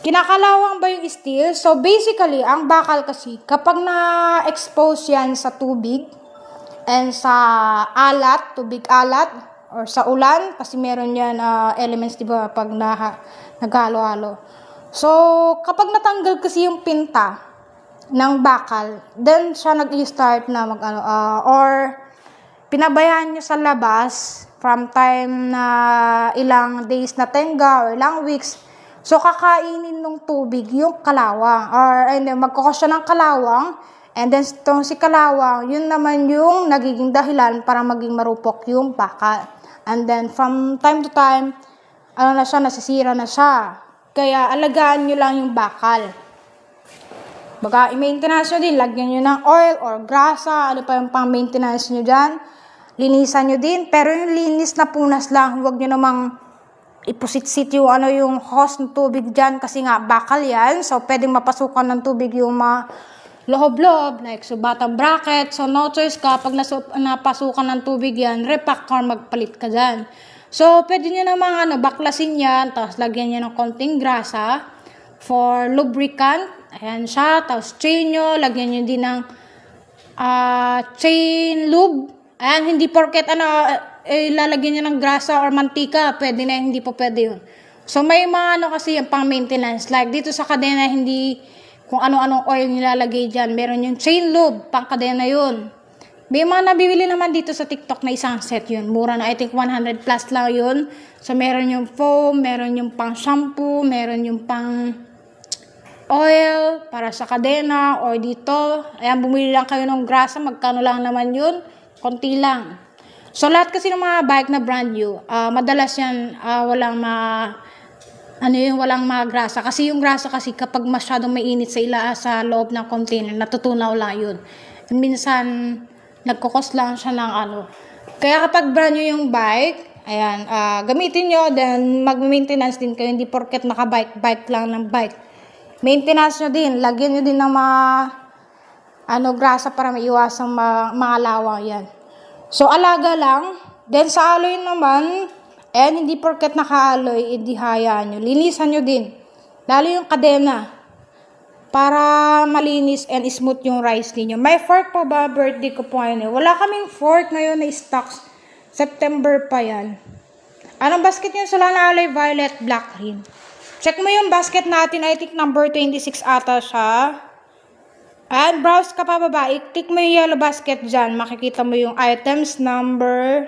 Kinakalawang ba yung steel? So, basically, ang bakal kasi, kapag na-expose yan sa tubig, and sa alat, tubig alat, or sa ulan, kasi meron yan elements, diba, pag naghalo-halo. So, kapag natanggal kasi yung pinta ng bakal, then siya nag-i-start na or pinabayaan nyo sa labas from time na ilang days na tenga or ilang weeks. So, kakainin ng tubig yung kalawang. Or, magkukos siya ng kalawang. And then, itong si kalawang, yun naman yung nagiging dahilan para maging marupok yung bakal. And then, from time to time, nasisira na siya. Kaya, alagaan nyo lang yung bakal. Baga, i-maintenance nyo din. Lagyan nyo ng oil or grasa. Ano pa yung pang-maintenance nyo dyan. Linisan nyo din. Pero yung linis na punas lang. Huwag nyo namang ipusit-sit yung hose ng tubig dyan. Kasi nga, bakal yan. So, pwedeng mapasukan ng tubig yung loob-loob, like batang bracket. So, no choice ka. Pag napasukan ng tubig yan, repack or magpalit ka dyan. So, pwede nyo namang baklasin yan. Tapos, lagyan nyo ng konting grasa for lubricant. Ayan siya. Tapos, chain nyo. Lagyan nyo din ng chain lube. Ayan, hindi porket lalagyan nyo ng grasa or mantika. Pwede na, hindi po pwede yun. So, may mga kasi yung pang maintenance. Like, dito sa kadena, hindi kung ano-anong oil nilalagay dyan. Meron yung chain lube, pang kadena yun. May mga nabibili naman dito sa TikTok na isang set yun. Mura na, I think 100 plus lang yun. So, meron yung foam, meron yung pang shampoo, meron yung pang oil para sa kadena or dito. Ayan, bumili lang kayo ng grasa. Magkano lang naman yun? Konti lang. So, lahat kasi ng mga bike na brand new, madalas yan, walang grasa. Kasi yung grasa kasi kapag masyadong mainit sa loob ng container, natutunaw lang yun. Minsan, nagkukos lang siya ng Kaya kapag brand new yung bike, ayan, gamitin nyo, then mag-maintenance din kayo. Hindi porket bike lang ng bike. Maintenance nyo din. Lagyan nyo din ng mga grasa para maiwasang mga lawang yan. So, alaga lang. Then, sa alloy naman, hindi porket naka-alloy, hayaan nyo. Linisan nyo din. Lalo yung kadena. Para malinis and smooth yung rice ninyo. May fork po ba? Birthday ko po ngayon. Wala kaming fork ngayon na stocks. September pa yan. Anong basket nyo? Solana alloy, violet, black, green. Check mo yung basket natin. I think number 26 ata siya. And browse ka pa baba. I-click mo yung yellow basket dyan. Makikita mo yung items number